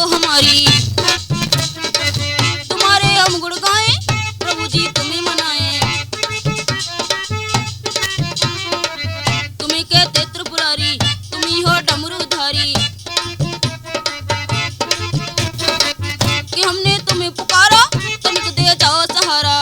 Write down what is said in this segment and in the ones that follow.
हमारी, तुम्हारे हम गुण गाएं, प्रभु जी तुम्हें मनाएं। तुम्हें कहते त्रिपुरारी, तुम्ही हो डमरूधारी, कि हमने तुम्हें पुकारा तनिक दे जाओ सहारा।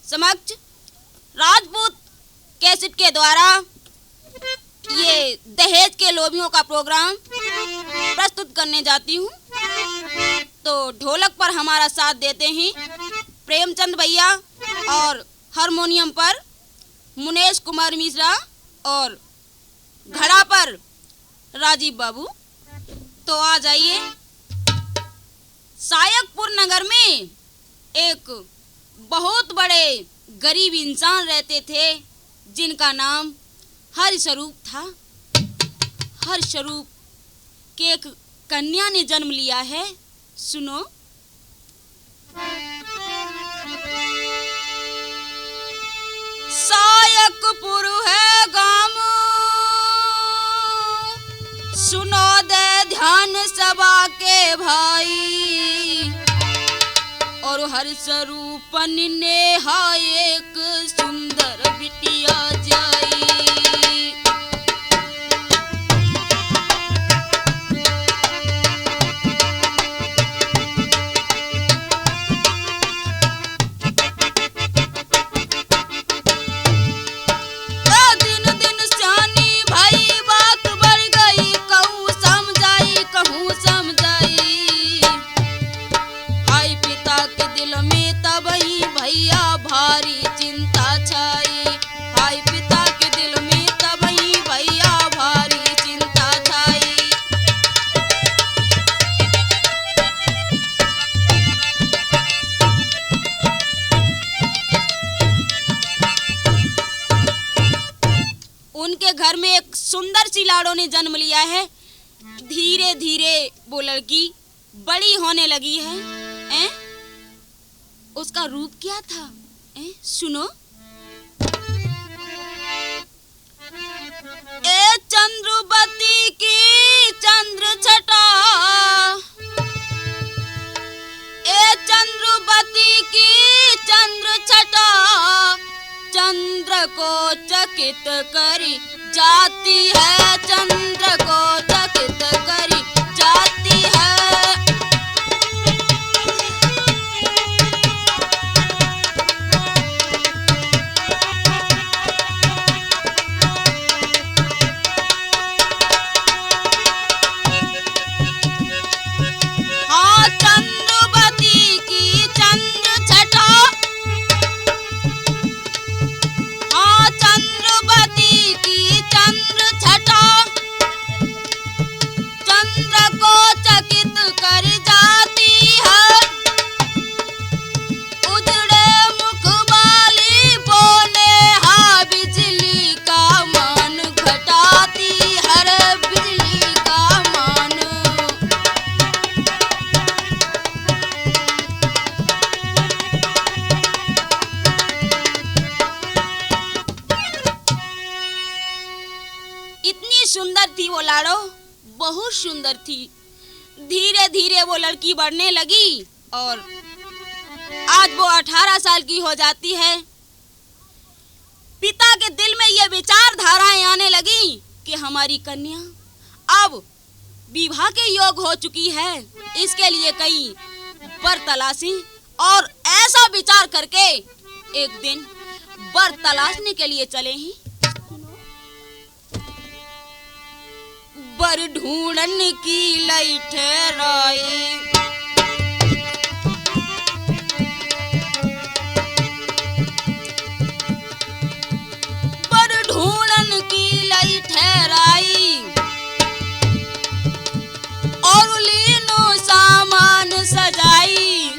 समक्ष राजपूत कैसेट के द्वारा ये दहेज के लोभियों का प्रोग्राम प्रस्तुत करने जाती हूँ। तो ढोलक पर हमारा साथ देते हैं प्रेमचंद भैया और हारमोनियम पर मुनेश कुमार मिश्रा और घड़ा पर राजीव बाबू। तो आ जाइए। सायकपुर नगर में एक बहुत बड़े गरीब इंसान रहते थे जिनका नाम हरिस्वरूप था। हरिस्वरूप के एक कन्या ने जन्म लिया है। सुनो। सायकपुर है गांव, सुनो दे ध्यान सभा के भाई। और हरिस्वरूपन ने एक सुंदर बिटिया जाई। उनके घर में एक सुंदर सी लाड़ो ने जन्म लिया है। धीरे धीरे वो लड़की बड़ी होने लगी है। उसका रूप क्या था? सुनो। ए चंद्रवती की चंद्र छटा, ए चंद्रवती की चंद्र छटा, चंद्र को चकित करी जाती है, चंद्र को चकित करी जाती है। हाँ चंद्रवती की चंद्र छटा, चंद्रवती की चंद्र छटा, चंद्र को चकित कर जाती है। उजड़े मुख वाली बोने हा बिजली का मान घटाती है, बिजली का मान। इतनी सुंदर थी वो लाड़ो, बहुत सुंदर थी। धीरे धीरे वो लड़की बढ़ने लगी और आज वो 18 साल की हो जाती है। पिता के दिल में ये विचारधाराएं आने लगी कि हमारी कन्या अब विवाह के योग हो चुकी है, इसके लिए कई वर तलाशी। और ऐसा विचार करके एक दिन वर तलाशने के लिए चले ही। वर ढूंढन की लई ठहराई, वर ढूंढन की लई ठहराई, और लीनो सामान सजाई।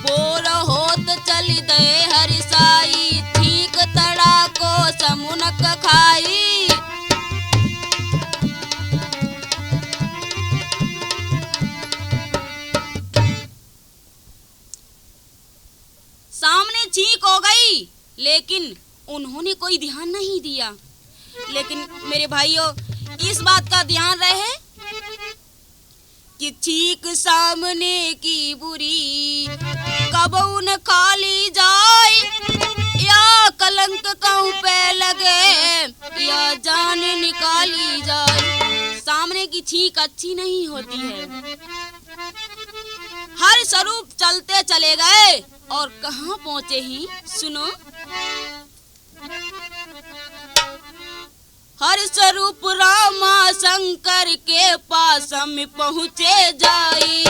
बोर होत चली दे हरिसाई, ठीक तड़ा को समुनक खाई। सामने छींक हो गई, लेकिन उन्होंने कोई ध्यान नहीं दिया। लेकिन मेरे भाइयों, इस बात का ध्यान रहे कि छींक सामने की बुरी, कब उन खाली जाए, या कलंक कहूं पे लगे, या जान निकाली जाए। सामने की छींक अच्छी नहीं होती है। हरिस्वरूप चलते चले गए और कहाँ पहुँचे ही। सुनो। हर स्वरूप रामा शंकर के पास हम पहुँचे जाई।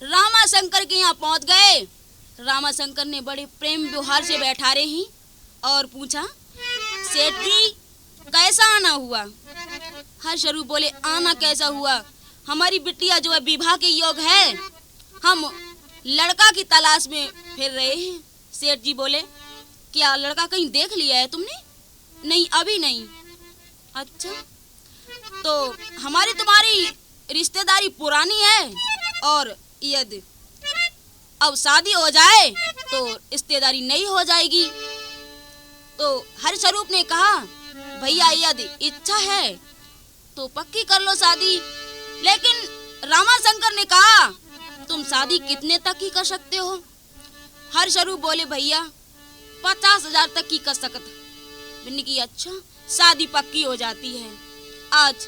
रामाशंकर के यहाँ पहुँच गए। रामाशंकर ने बड़े प्रेम व्यवहार से बैठा रही और पूछा, सेठ जी कैसा आना हुआ? हर स्वरूप बोले, आना कैसा हुआ, हमारी बिटिया जो है विवाह के योग है, हम लड़का की तलाश में फिर रहे हैं। सेठ जी बोले, क्या लड़का कहीं देख लिया है तुमने? नहीं, अभी नहीं। अच्छा, तो हमारी तुम्हारी रिश्तेदारी पुरानी है और यदि अब शादी हो जाए तो रिश्तेदारी नहीं हो जाएगी। तो हरिस्वरूप ने कहा, भैया यदि इच्छा है तो पक्की कर लो शादी। लेकिन रामाशंकर ने कहा, तुम शादी कितने तक की कर सकते हो? हरिस्वरूप बोले, भैया 50,000 तक की कर सकता। मैंने की अच्छा, शादी पक्की हो जाती है। आज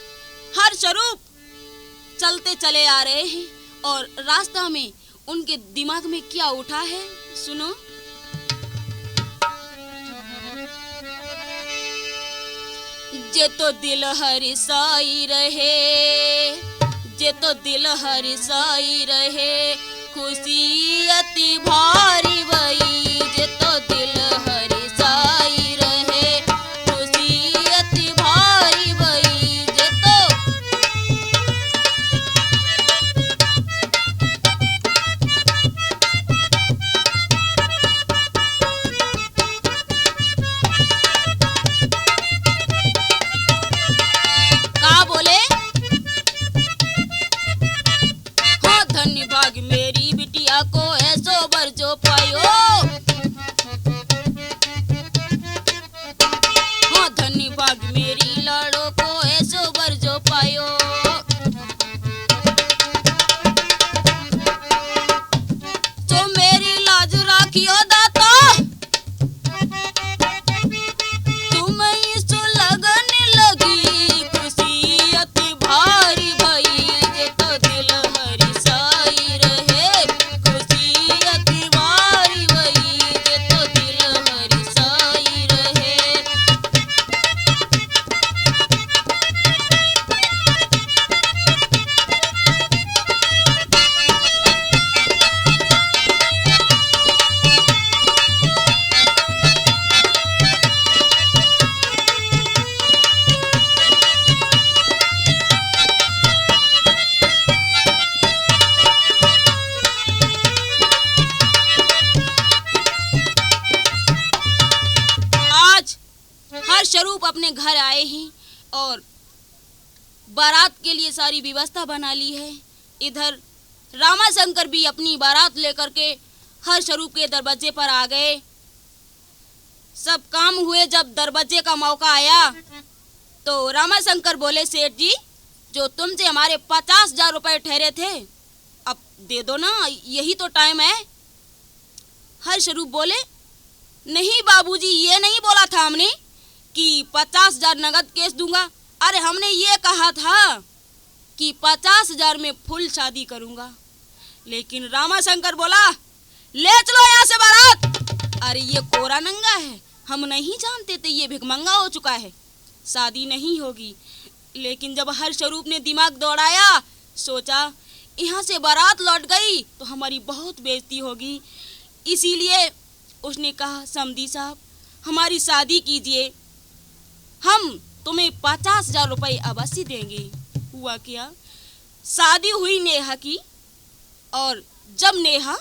हरिस्वरूप चलते चले आ रहे हैं और रास्ता में उनके दिमाग में क्या उठा है, सुनो। जे तो दिल हरिसाई रहे, जे तो दिल हरिसाई रहे, खुशी अति भारी वही। जे तो दिल हरिसाई रहे, खुशी अति भारी वही। जे तो मेरी बिटिया को ऐसो बर जो पायो, हाँ धनी भाग मेरी लाड़ो को ऐसो बर जो पायो। तो मेरी लाज राखियो दाता, तुम इस लगन लगी, खुशी अति भारी भई। जे तो दिल स्वरूप अपने घर आए हैं और बारात के लिए सारी व्यवस्था बना ली है। इधर रामाशंकर भी अपनी बारात लेकर के हर स्वरूप के दरवाजे पर आ गए। सब काम हुए, जब दरवाजे का मौका आया तो रामाशंकर बोले, सेठ जी जो तुमसे हमारे 50,000 रुपए ठहरे थे अब दे दो ना, यही तो टाइम है। हर स्वरूप बोले, नहीं बाबूजी, ये नहीं बोला था हमने कि 50,000 नगद केस दूंगा। अरे हमने ये कहा था कि 50,000 में फुल शादी करूंगा। लेकिन रामाशंकर बोला, ले चलो यहाँ से बारात। अरे ये कोरा नंगा है, हम नहीं जानते थे ये भिखमंगा हो चुका है। शादी नहीं होगी। लेकिन जब हर्षरूप ने दिमाग दौड़ाया, सोचा यहाँ से बारात लौट गई तो हमारी बहुत बेइज्जती होगी। इसीलिए उसने कहा, समधी साहब हमारी शादी कीजिए, हम तुम्हें 50,000 रुपये अवश्य देंगे। हुआ क्या, शादी हुई नेहा की, और जब नेहा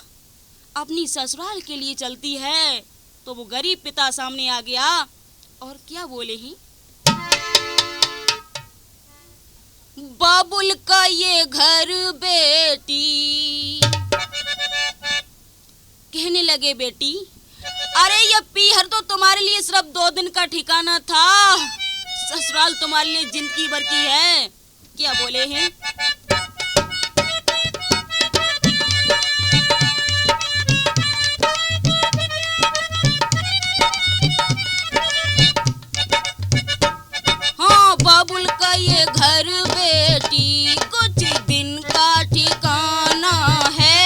अपनी ससुराल के लिए चलती है तो वो गरीब पिता सामने आ गया और क्या बोले ही, बाबुल का ये घर बेटी, कहने लगे बेटी, अरे ये पीहर तो तुम्हारे लिए सिर्फ 2 दिन का ठिकाना था, ससुराल तुम्हारे लिए जिंदगी भर की है। क्या बोले हैं, हाँ बाबुल का ये घर बेटी कुछ दिन का ठिकाना है।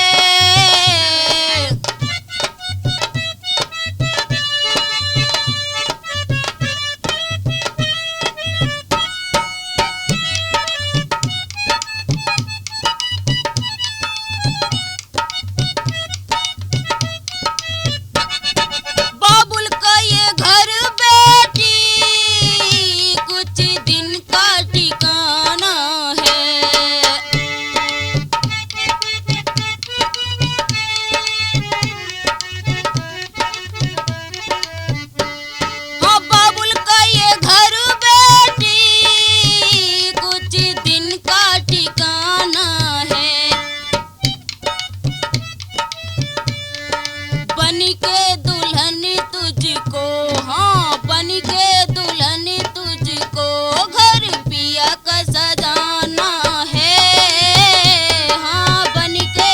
बाबुल का ये घर बेटी कुछ दिन का ठिकाना है। हाँ बाबुल का ये घर बेटी कुछ दिन का ठिकाना है। बन के दुल्हन तुझको, हाँ बन के दुल्हन तुझको घर पिया का सजाना है। हाँ बन के,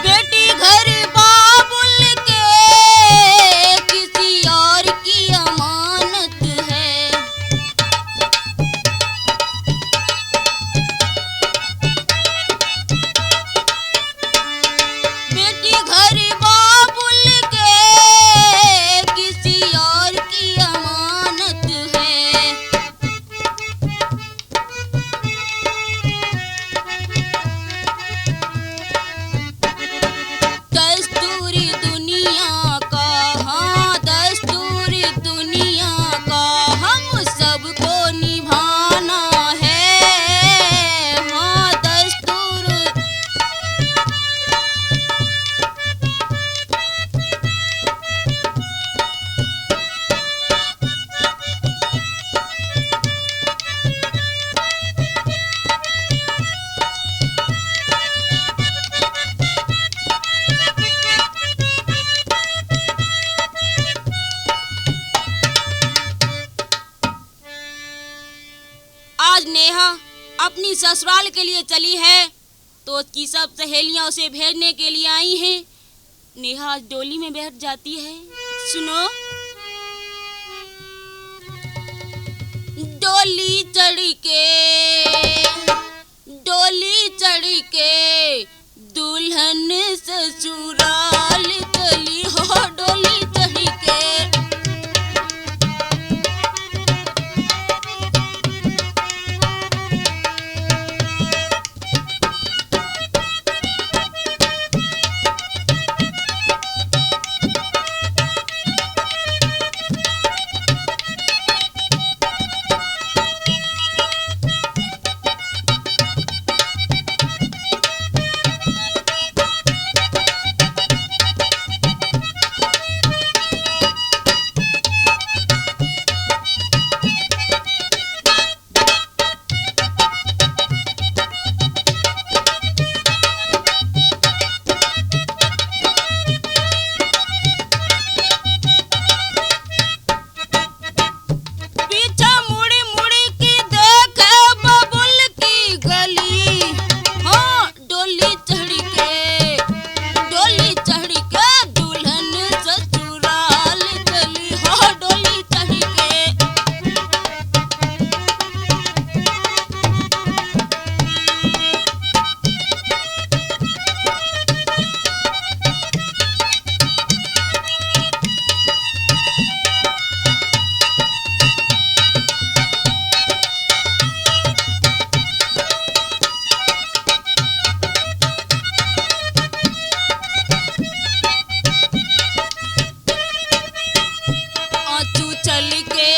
बेटी घर बाबुल के किसी और की अमानत है। बेटी घर बाबुल के किसी और की अमानत है। दस्तूरी दुनिया का, हाँ दस्तूरी दुनिया का हम सबको निभाना है। हाँ दस्तूर, आज नेहा अपनी ससुराल के लिए चली है तो उसकी सब सहेलियां उसे भेजने के लिए आई हैं। नेहा आज डोली में बैठ जाती है। सुनो, डोली चढ़ के, डोली चढ़ के दुल्हन ससुराल चली हो, डोली चढ़ के।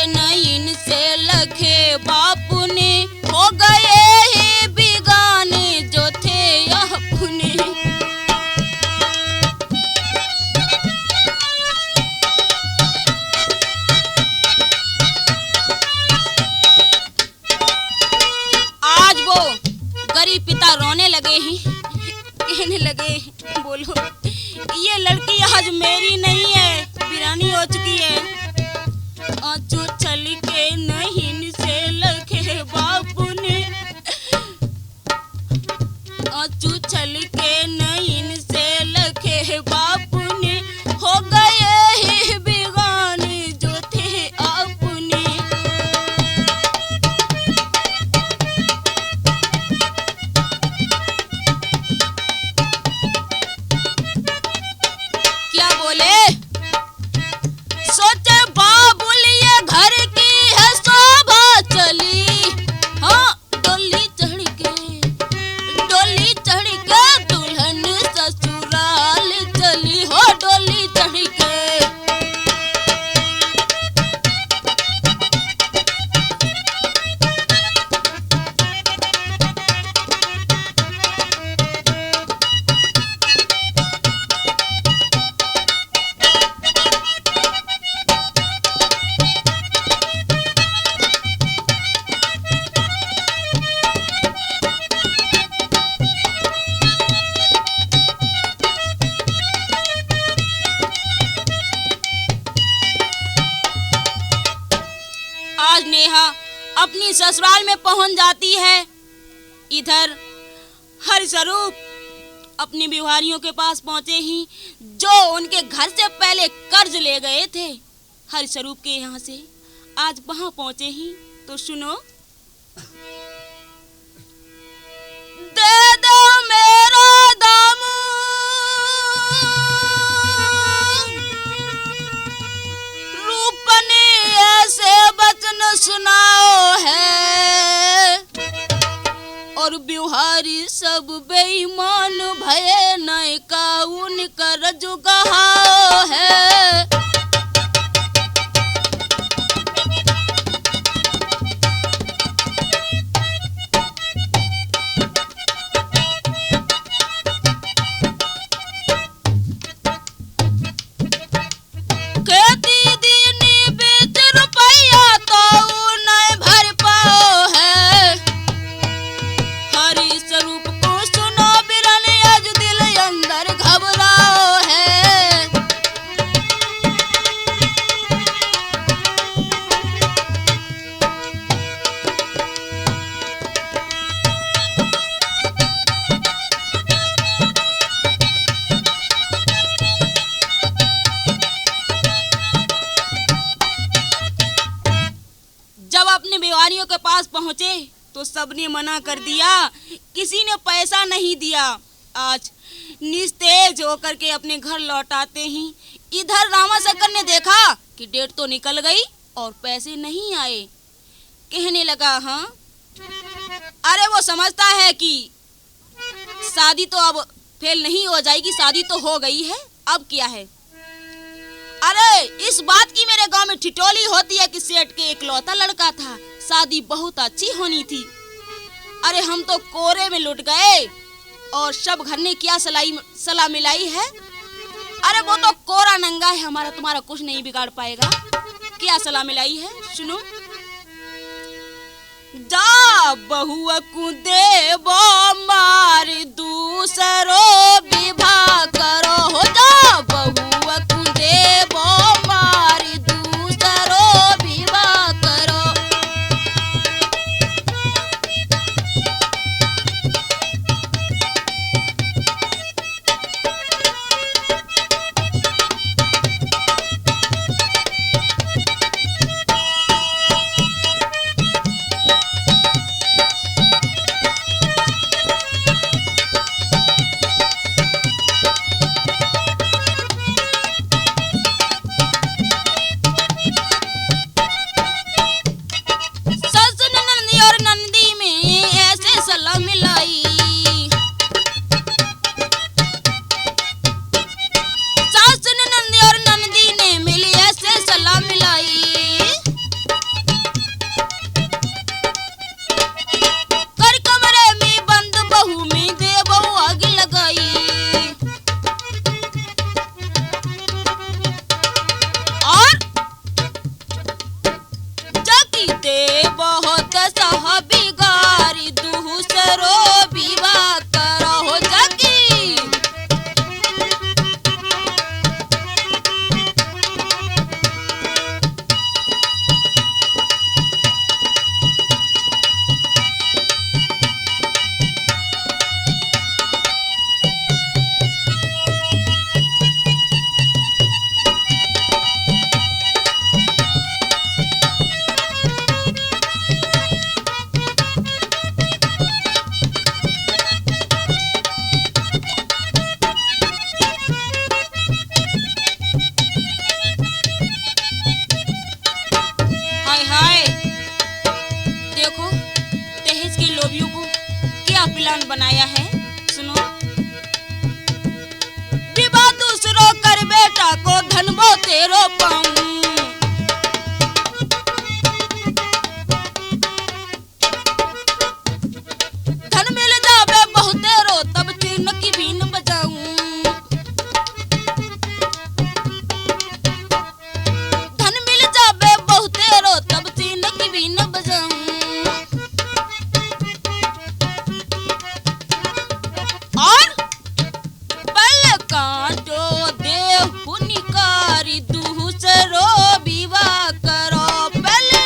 नैन से लखे बापू ने, हो गए ही बिगाने जो थे अपने। आज वो गरीब पिता रोने लगे ही, कहने लगे, बोलो ये लड़की आज मेरी नहीं है, वीरानी हो चुकी है। जो चल के नैन से लखे बापू ने, जो चल के नैन से लखे बापू ने, हो गए ही बिगाने जो थे अपने। क्या बोले? सोचे बाबुल ये घर की है शोभा चली, हाँ डोली चढ़ के दुल्हन ससुराल चली, हो डोली चढ़ के। आज नेहा अपनी ससुराल में पहुंच जाती है। इधर हरिस्वरूप अपनी बिहारियों के पास पहुंचे ही, जो उनके घर से पहले कर्ज ले गए थे हरिस्वरूप के यहाँ से, आज वहां पहुंचे ही तो सुनो। दे दो मेरा दाम, रूप ने ऐसे वचन सुनाओ है, और बिहारी सब बेईमान भये नय का उनका रजू कहाओ है। खेती दीनी बीच रुपया तो नहीं भर पाओ है, हरिस्वरूप को सुनो बिरन आज दिल अंदर घबराओ है। जब अपने बेवारियों के पास पहुंचे तो सबने मना कर दिया, किसी ने पैसा नहीं दिया। आज निस्तेज होकर के अपने घर लौटाते ही इधर रामाशंकर ने देखा कि डेट तो निकल गई और पैसे नहीं आए। कहने लगा, हाँ अरे वो समझता है कि शादी तो अब फेल नहीं हो जाएगी, शादी तो हो गई है, अब क्या है। अरे इस बात की मेरे गांव में ठिठोली होती है कि सेठ के इकलौता लड़का था, शादी बहुत अच्छी होनी थी। अरे हम तो कोरे में लुट गए और सब घर ने क्या सलाह मिलाई है। अरे वो तो कोरा नंगा है, हमारा तुम्हारा कुछ नहीं बिगाड़ पाएगा। क्या सलाह मिलाई है सुनो। जा बहुआ को देबो मार दूसरो विवाह करो, हो जा बहुआ को देबो मार दूसरो विवाह करो। ते बहुत सह बिगारी दूसरो विवाह करो जगी। हाय हाय, देखो दहेज के लोभियों को क्या प्लान बनाया है। सुनो, विवाह दूसरो कर बेटा को धन वो तेरो पाऊं। धन मिल जावे बहुतेरो तब तीन की बीन बजाऊं। धन मिल जावे बहुतेरो तब तीन की बीन बजाऊं। और पल काटो देहु निकारी दूसरो विवाह करो पहले।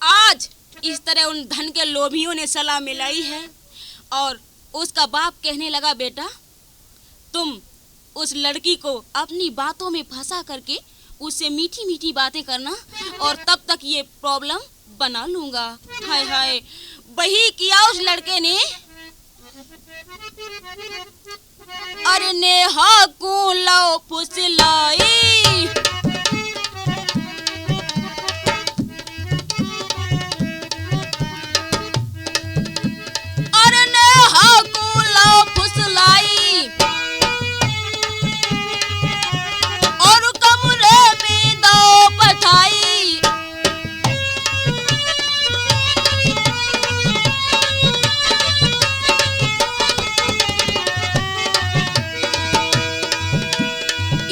आज इस तरह उन धन के लोभियों ने सलाह मिलाई है और उसका बाप कहने लगा, बेटा तुम उस लड़की को अपनी बातों में फंसा करके उससे मीठी मीठी बातें करना और तब तक ये प्रॉब्लम बना लूंगा। हाय हाय, वही किया उस लड़के ने। अरे नेहा को लाओ फुसलाई। अरे नेहा को लाओ फुसलाई और कमरे में दो पठाई।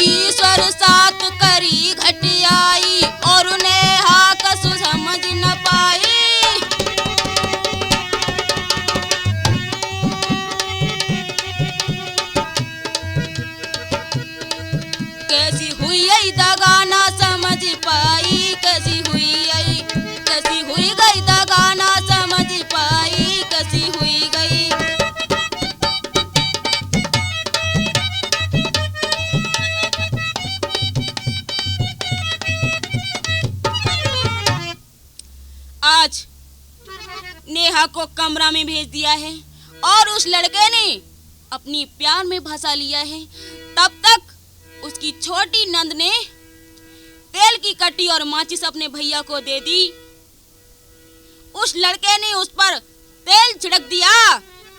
ईश्वर साथ करी घटियाई और नेहा कसु समझ न पाई। कैसी हुई यही दगा ना समझ पाई। कैसी हुई गई दगा ना समझ पाई। कैसी हुई गई। आज नेहा को कमरा में भेज दिया है और उस लड़के ने अपनी प्यार में फंसा लिया है। तब तक उसकी छोटी नंद ने तेल की कट्टी और माचिस अपने भैया को दे दी। उस लड़के ने उस पर तेल छिड़क दिया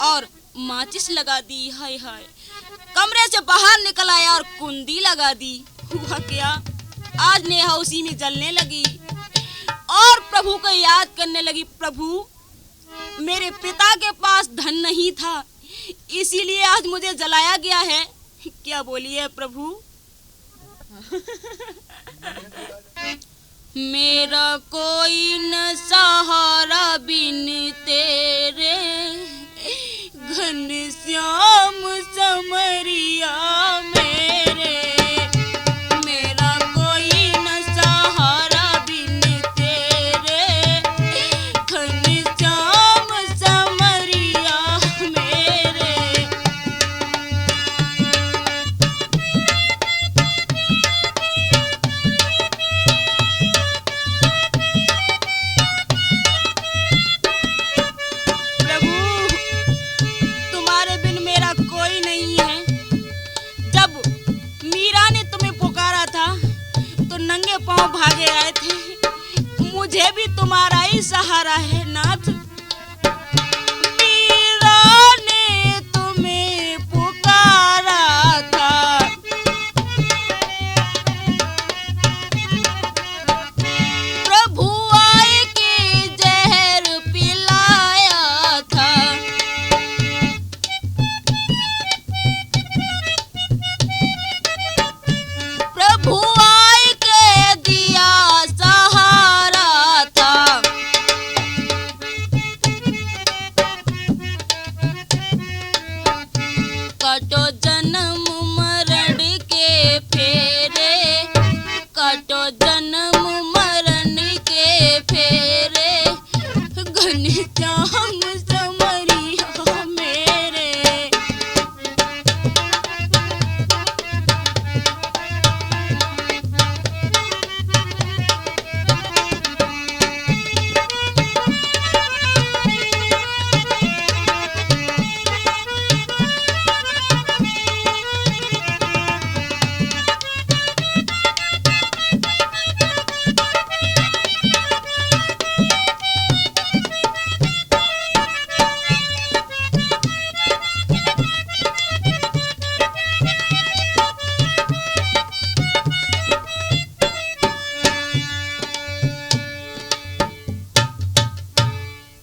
और माचिस लगा दी। हाय हाय, कमरे से बाहर निकल आया और कुंडी लगा दी। हुआ क्या, आज नेहा उसी में जलने लगी और प्रभु को याद करने लगी। प्रभु, मेरे पिता के पास धन नहीं था, इसीलिए आज मुझे जलाया गया है। क्या बोलिए प्रभु। मेरा कोई न सहारा बिन तेरे, घनश्याम समरिया मेरे। मेरा कोई न सहारा बिन तेरे, घनश्याम समरिया मेरे। तो नंगे पांव भागे आए थे, मुझे भी तुम्हारा ही सहारा है नाथ। मीरा ने तुम्हें पुकारा था, प्रभु आए के जहर पिलाया था। प्रभु आए के दिया सहारा था। कटो जन्म मरण के फेरे, कटो जन्म मरण के फेरे, घनश्याम समरिया मेरे।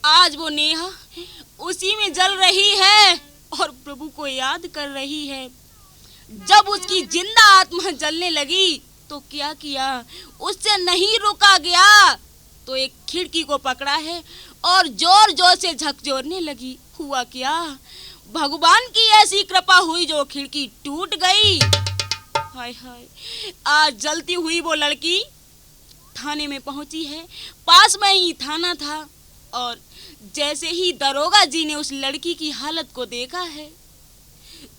आज वो नेहा उसी में जल रही है और प्रभु को याद कर रही है। जब उसकी जिंदा आत्मा जलने लगी तो क्या किया, उससे नहीं रुका गया तो एक खिड़की को पकड़ा है और जोर जोर से झकझोरने लगी। हुआ क्या, भगवान की ऐसी कृपा हुई जो खिड़की टूट गई। हाय हाय, आज जलती हुई वो लड़की थाने में पहुंची है। पास में ही थाना था और जैसे ही दरोगा जी ने उस लड़की की हालत को देखा है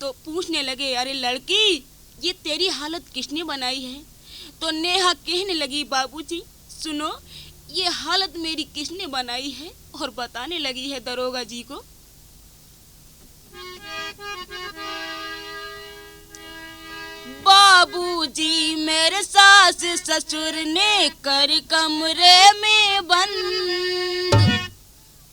तो पूछने लगे, अरे लड़की, ये तेरी हालत किसने बनाई है? तो नेहा कहने लगी, बाबूजी सुनो, ये हालत मेरी किसने बनाई है? और बताने लगी है दरोगा जी को, बाबूजी मेरे सास ससुर ने कर कमरे में बंद,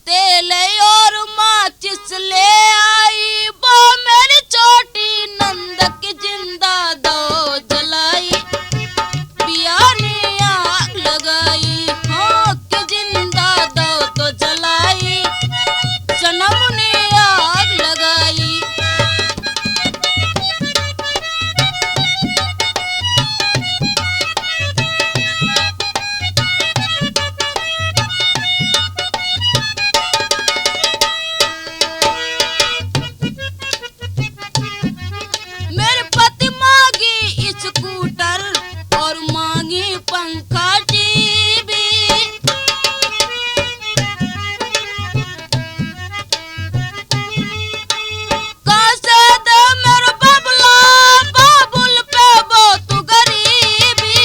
तेल और माचिस ले आई, वो मेरी छोटी नंदक जिंदा दो जलाई, पिया ने आग लगाई, हाँ कि जिंदा दो तो जलाई, सनम ने आग लगाई। मेरे पति मांगी स्कूटर और मांगी पंखा टीवी, कैसे दे मेरे बबला, बाबुल पे बहुत गरीबी,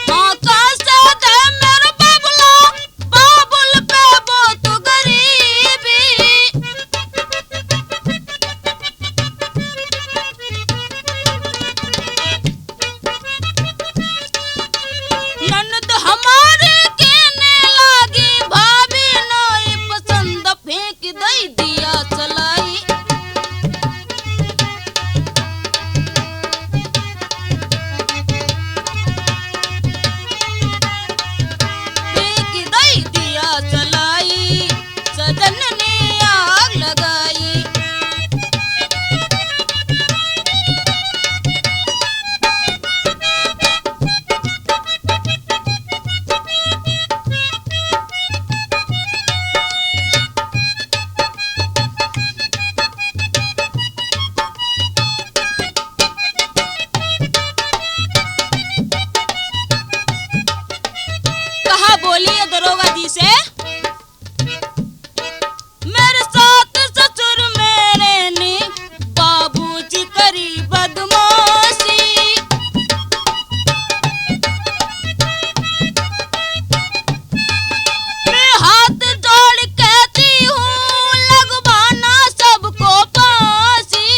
हाँ कैसे दे मेरे बबला, बाबुल पे बहुत गरीबी। ननद हमारे कहने लगी, भाभी नहीं पसंद, फेंक दई दिया चलाई, फेंक दई दिया चलाई, सजन ने आग लगाई। कहा बोलिए दरोगा जी से, मेरे साथ ससुर मेरे ने बाबूजी करी बदमाशी, मैं हाथ जोड़ कहती हूँ लगवाना सबको फांसी,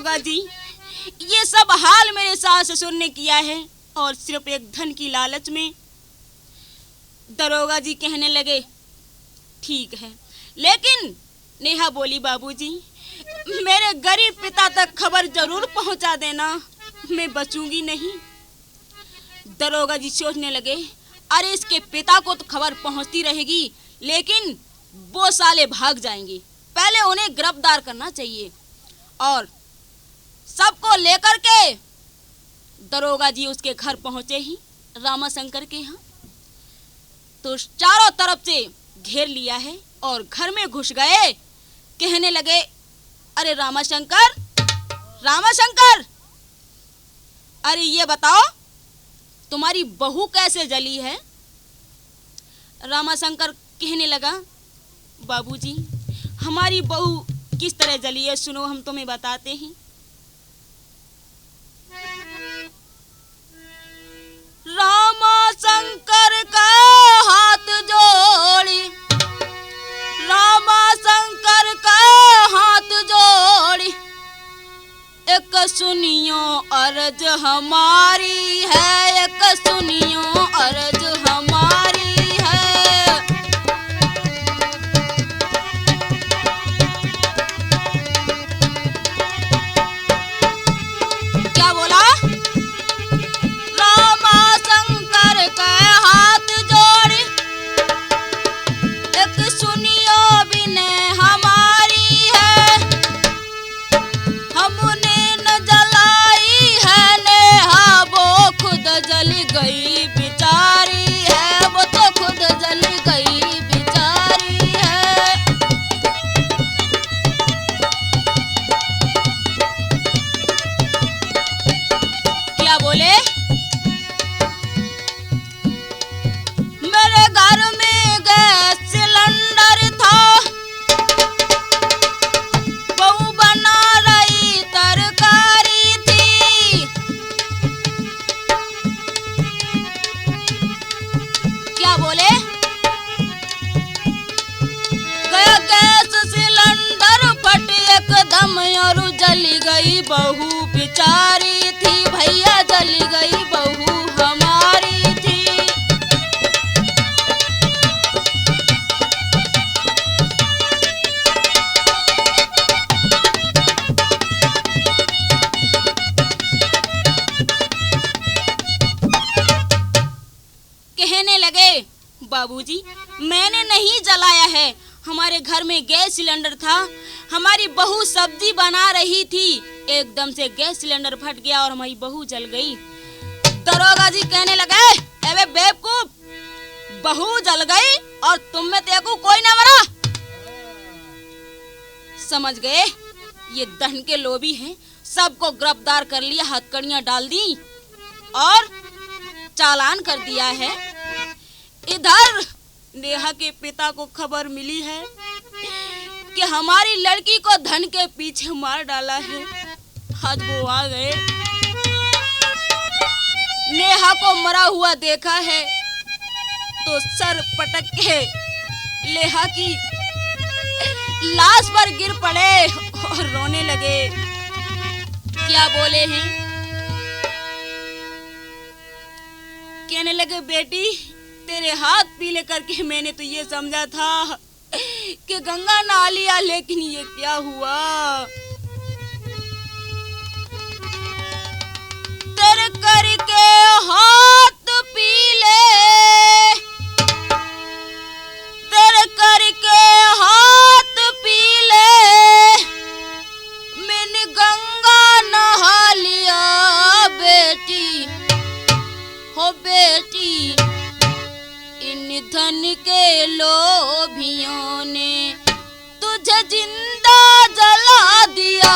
दरोगा जी, ये सब हाल मेरे सास ससुर ने किया है और सिर्फ एक धन की लालच में। दरोगा जी कहने लगे, ठीक है, लेकिन नेहा बोली, बाबूजी, मेरे गरीब पिता तक खबर जरूर पहुंचा देना, मैं बचूंगी नहीं। दरोगा जी सोचने लगे, अरे इसके पिता को तो खबर पहुंचती रहेगी, लेकिन वो साले भाग जाएंगे, पहले उन्हें गिरफ्तार करना चाहिए। और सबको लेकर के दरोगा जी उसके घर पहुंचे ही, रामाशंकर के यहाँ, तो चारों तरफ से घेर लिया है और घर में घुस गए। कहने लगे, अरे रामाशंकर, रामाशंकर, अरे ये बताओ तुम्हारी बहू कैसे जली है? रामाशंकर कहने लगा, बाबूजी, हमारी बहू किस तरह जली है, सुनो हम तुम्हें बताते हैं। रामाशंकर का हाथ जोड़ी, रामाशंकर का हाथ जोड़ी, एक सुनियो अर्ज हमारी है, एक सुनियो अर्ज हमारी है। क्या बोला? रामाशंकर के हाथ जोड़ी, एक सुनियो बिने हमारी है, हमने न जलाई है नेहा, वो खुद जल गई बेचारी है, वो तो खुद जल गई बेचारी है। क्या बोले? मेरे घर में गैस सिलेंडर था, बहू बना रही तरकारी थी। क्या बोले? गया गैस सिलेंडर फट एकदम और जली गई बहू बेचारी थी, भैया जली गई बहू हमारी थी। कहने लगे, बाबूजी, मैंने नहीं जलाया है, हमारे घर में गैस सिलेंडर था, हमारी बहू सब्जी बना रही थी, एकदम से गैस सिलेंडर फट गया और हमारी बहू जल गई। दरोगा जी कहने लगे, अबे बेवकूफ, बहू जल गई और तुम में तेको कोई ना मरा। समझ गए, ये धन के लोभी हैं, सबको गिरफ्तार कर लिया, हथकड़ियां डाल दी और चालान कर दिया है। इधर नेहा के पिता को खबर मिली है कि हमारी लड़की को धन के पीछे मार डाला है। आज वो आ गए, नेहा को मरा हुआ देखा है तो सर पटक के नेहा की लाश पर गिर पड़े और रोने लगे। क्या बोले हैं? कहने लगे, बेटी, तेरे हाथ पीले करके मैंने तो ये समझा था कि गंगा नहा लिया, लेकिन ये क्या हुआ? तेरे करके हाथ पीले, तेरे करके हाथ पीले, मैंने गंगा नहा लिया बेटी, हो बेटी, इन धन के लोभियों ने तुझे जिंदा जला दिया,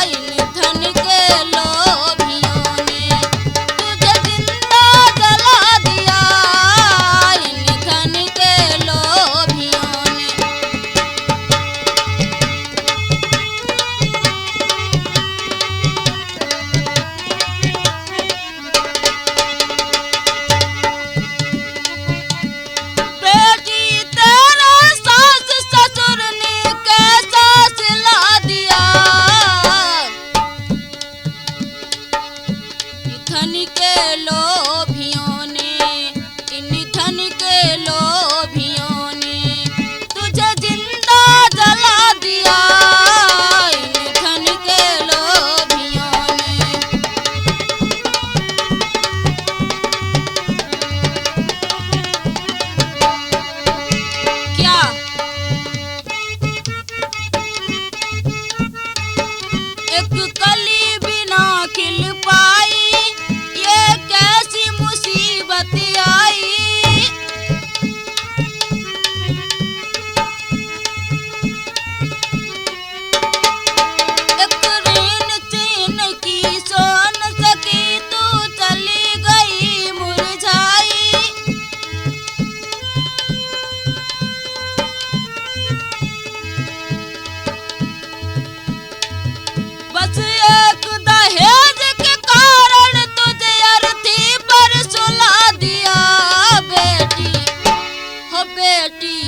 इन धन के लोभियों ने तुझे बेटी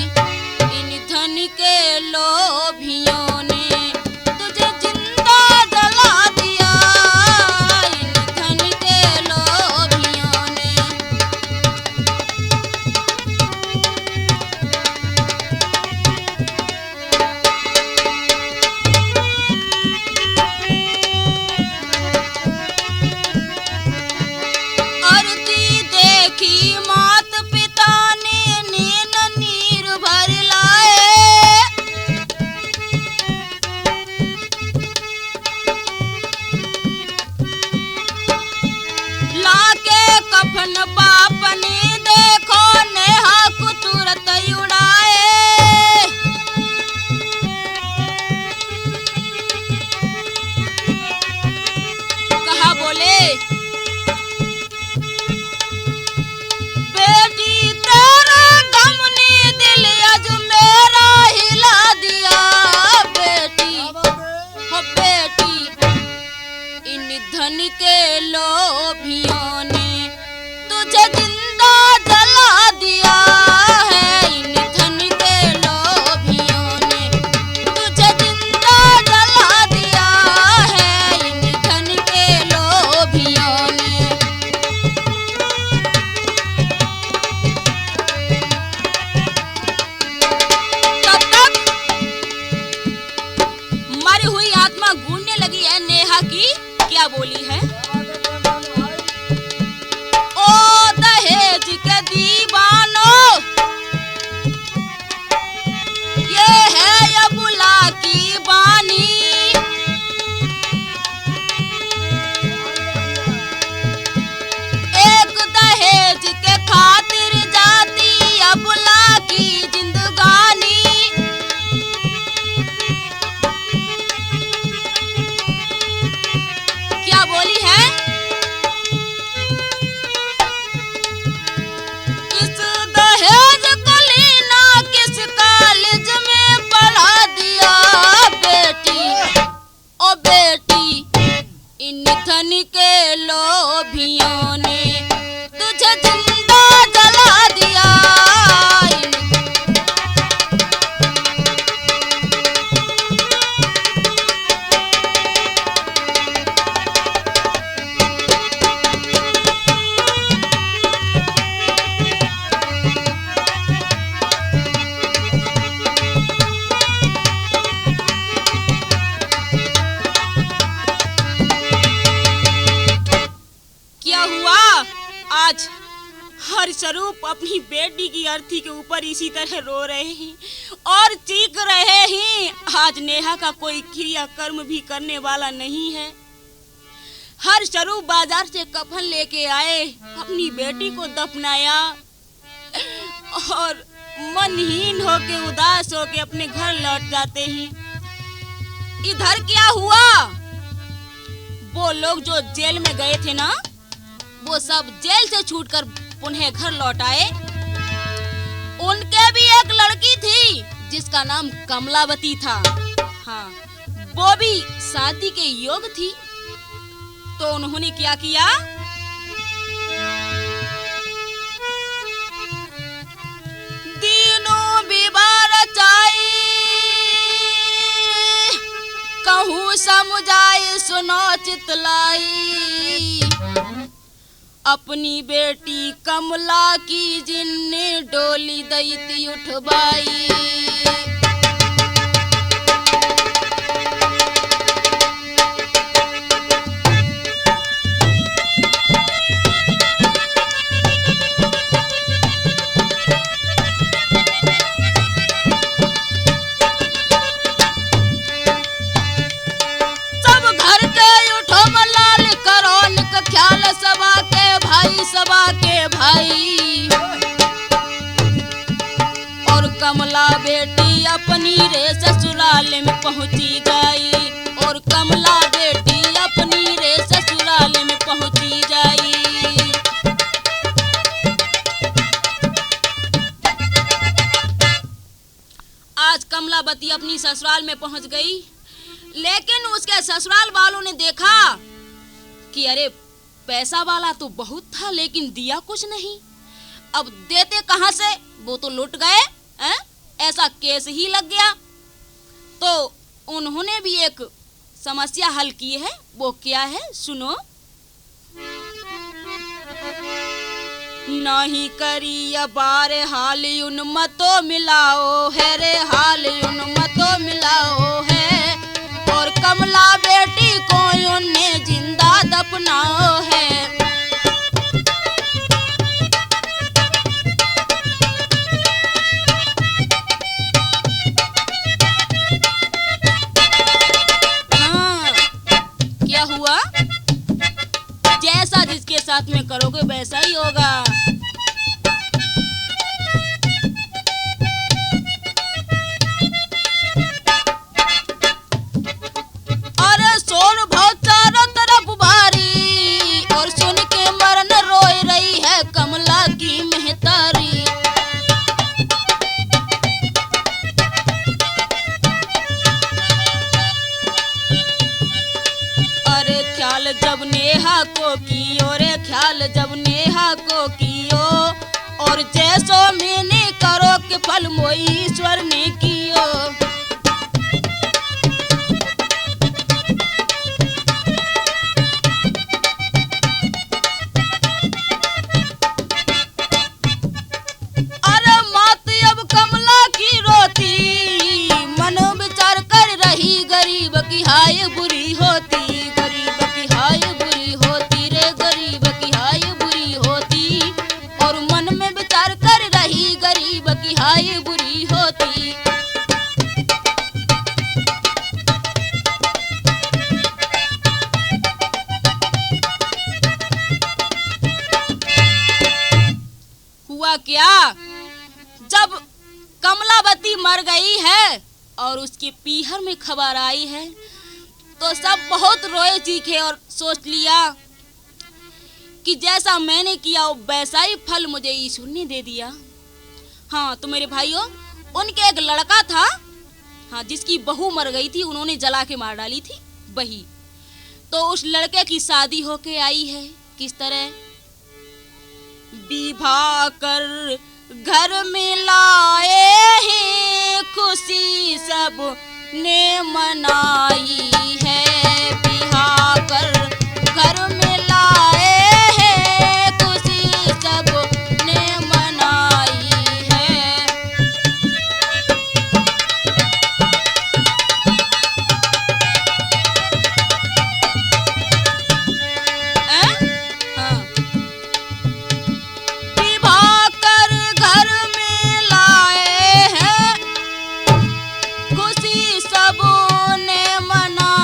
इन धन के लोभियों ने तुझे जिंदा जला दिया, इन धन के लोभियों ने। अर्जी देखी मात पिता ने नैन नीर भर लाए, लाके कफन बाप ने देखो नेहा को तुरंत उड़ाए। कहा बोले बेटी तेरे गम ने दिल आज मेरा हिला दिया, बेटी हो बेटी इन धन के लोभियों ने तुझे जिंदा जला दिया है, इन धन के लोभियों ने तुझे जिंदा जला दिया है, इन धन के लोभियों ने। तब तक मरी हुई आत्मा गूंजने लगी है नेहा की, क्या बोली है? ओ दहेज के दीवानों, ये है अबुला की बानी, एक दहेज के खातिर जाती अबुला की जिंदगानी। क्या बोली है? इस दहेज को लेना किस कॉलेज में पढ़ा दिया, बेटी ओ बेटी इन धन के लोभियों ने तुझे जिंदा जला दिया, इन क्या हुआ? आज हर स्वरूप अपनी बेटी की अर्थी के ऊपर इसी तरह रो रहे हैं और चीख रहे हैं। आज नेहा का कोई क्रिया कर्म भी करने वाला नहीं है। हर स्वरूप बाजार से कफन लेके आए, अपनी बेटी को दफनाया और मनहीन होके उदास होके अपने घर लौट जाते हैं। इधर क्या हुआ? वो लोग जो जेल में गए थे ना, वो सब जेल से छूटकर पुनः घर लौट आए। उनके भी एक लड़की थी जिसका नाम कमलावती था। हाँ, वो भी शादी के योग थी। तो उन्होंने क्या किया? दीनों विवाह चाई, कहूँ समुझाए सुनो चितलाई, अपनी बेटी कमला की जिनने डोली दैती उठवाई। सब घर के उठो मलाल करो निक ख्याल, सभा के भाई और कमला बेटी अपनी रे ससुराल में पहुंची जाई, और कमला बेटी अपनी रे ससुराल में पहुंची जाई। आज कमलावती अपनी ससुराल में पहुंच गई, लेकिन उसके ससुराल वालों ने देखा कि अरे पैसा वाला तो बहुत था लेकिन दिया कुछ नहीं। अब देते कहां से? वो तो लुट गए। ऐसा केस ही लग गया। तो उन्होंने भी एक समस्या हल की है। वो क्या है, सुनो। नहीं करी बार हाल उन्मतो मिलाओ है रे, हाल उन्मतो मिलाओ है, और कमला बेटी को उन्हें जिंदा दफनाओ है। हाँ, क्या हुआ? जैसा जिसके साथ में करोगे वैसा ही होगा। अरे सोन बहुत चारों तरफ भारी, और सुन के मरन रोए रही है कमला की महतारी। अरे ख्याल जब नेहा को कियो रे, ख्याल जब नेहा को कियो, और जैसो मैंने करो के फल मोई ईश्वर ने कियो। अरे मात अब कमला की रोती, मन विचार कर रही गरीब की हाय बुरी होती, गरीब की हाय बुरी होती रे, गरीब की हाय बुरी होती, और मन में विचार कर रही गरीब की हाय बुरी होती। हुआ क्या? जब कमलावती मर गई है और उसके पीहर में खबर आई है, तो सब बहुत रोए चीखे और सोच लिया कि जैसा मैंने किया वैसा ही फल मुझे ईश्वर ने दे दिया। हाँ, तो मेरे भाइयों, उनके एक लड़का था, हाँ, जिसकी बहू मर गई थी, उन्होंने जला के मार डाली थी वही। तो उस लड़के की शादी होके आई है। किस तरह? विवाह कर घर में लाए हैं, खुशी सब ने मनाई है। विवाह कर घर में लाए हैं, खुशी सब ने मनाई है। हाँ, विवाह कर घर में लाए हैं, खुशी सब ने मनाई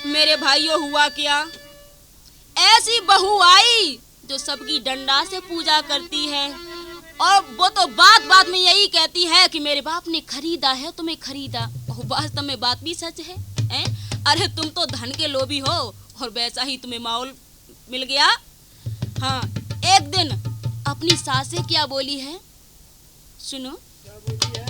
मेरे भाइयों हुआ क्या, ऐसी बहू आई जो सबकी डंडा से पूजा करती है और वो तो बात बात में यही कहती है कि मेरे बाप ने खरीदा है तुम्हें, खरीदा। और वास्तव में बात भी सच है, अरे तुम तो धन के लोभी हो और वैसा ही तुम्हें माहौल मिल गया। हाँ, एक दिन अपनी सास से क्या बोली है, सुनो। क्या बोली है?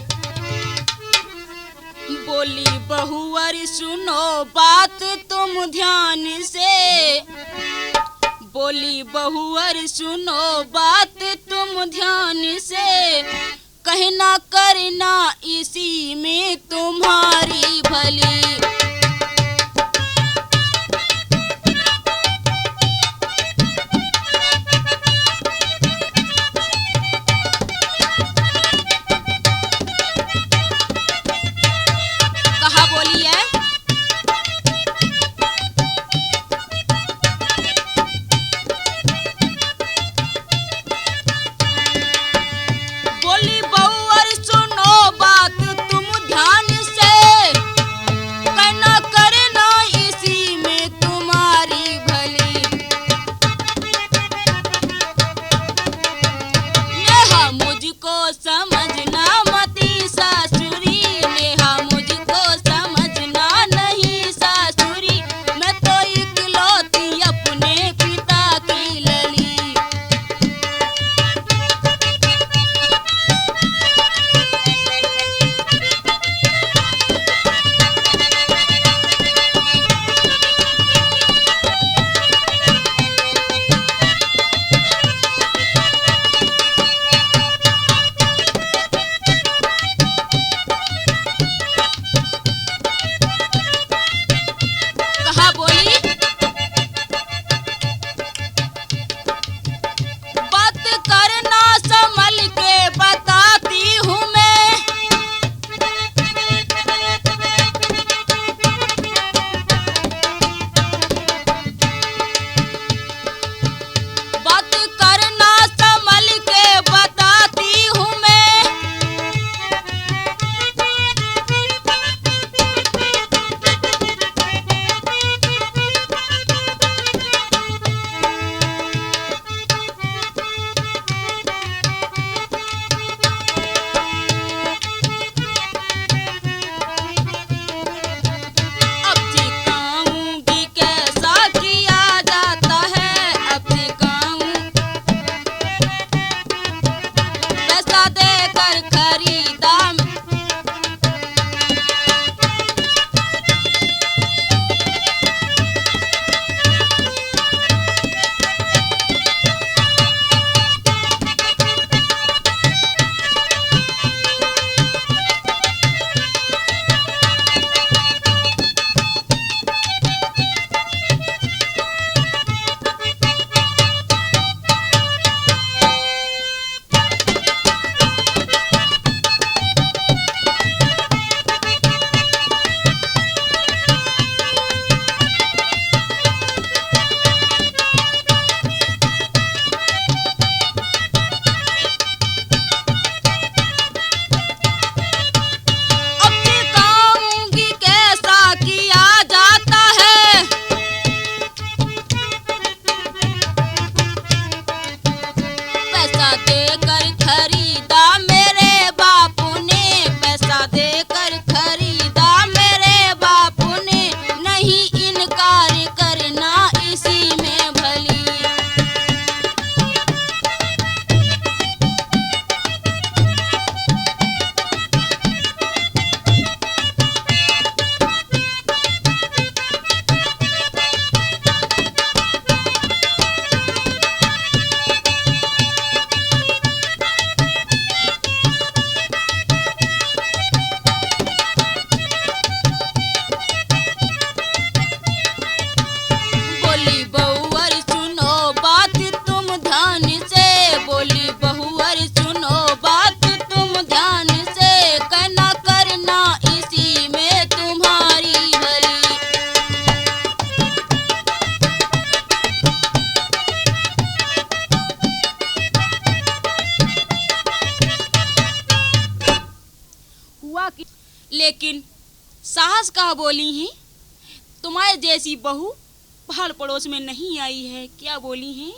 बोली बहुवर सुनो बात तुम ध्यान से, बोली बहुवर सुनो बात तुम ध्यान से, कहना करना इसी में तुम्हारी भली। कहा बोली है, बोली बहुवर सुनो बात तुम ध्यान से, कहना करना इसी में तुम्हारी भली। नेहा मुझको समझना मती सासुरी, नेहा मुझको समझना नहीं सासुरी, मैं तो इकलौती अपने पिता की लली। कहा बोली, बात करना संभल के बताती हूँ मैं, बात करना संभल के बताती हूँ मैं। अब सिखाऊंगी कैसा किया जाता है, अब सिखाऊं पैसा देकर खरीदा। अब सिखाऊंगी कैसा किया जाता है, पैसा देकर खरीदा मेरे बापू ने, पैसा देकर खरीदा मेरे बापू ने, नहीं इनकार करना इसी में भली। बोली बहुवर सुनो बात तुम ध्यान से, बोली बहुवर सुनो बात तुम ध्यान से, कहना करना इसी में तुम्हारी भली। हुआ कि लेकिन साहस कहा बोली ही, तुम्हारे तेरे जैसी बहू पहाड़ पड़ोस में नहीं आई है। क्या बोली है?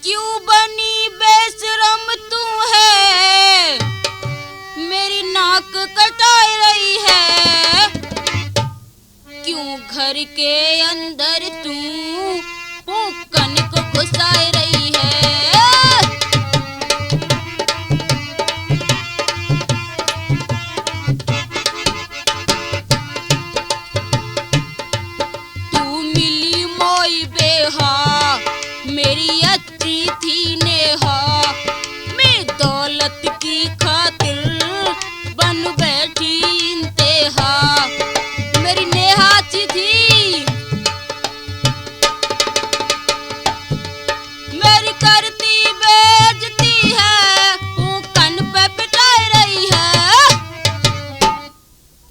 क्यों बनी बेशरम तू है, मेरी नाक कटाई रही है। क्यों घर के अंदर तू फूकन को घुसाए रही है। तू मिली मोई बेहा, मेरी अच्छी थी नेहा। मैं दौलत की खातिर बन बैठी इंतहा। मेरी नेहा अच्छी थी, मेरी करती बेइज्जती है, वो कन पे पिटाई रही है।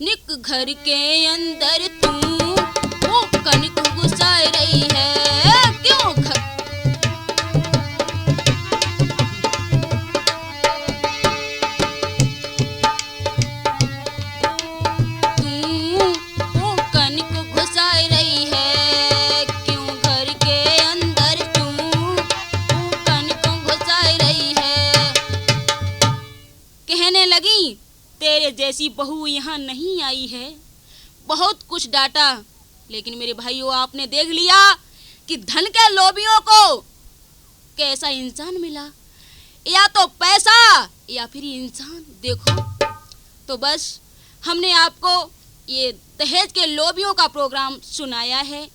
निक घर के अंदर तू वो कन को घुसाए रही है। क्यों लगी तेरे जैसी बहू यहाँ नहीं आई है। बहुत कुछ डांटा, लेकिन मेरे भाइयों आपने देख लिया कि धन के लोभियों को कैसा इंसान मिला, या तो पैसा या फिर इंसान। देखो तो बस हमने आपको ये दहेज के लोभियों का प्रोग्राम सुनाया है।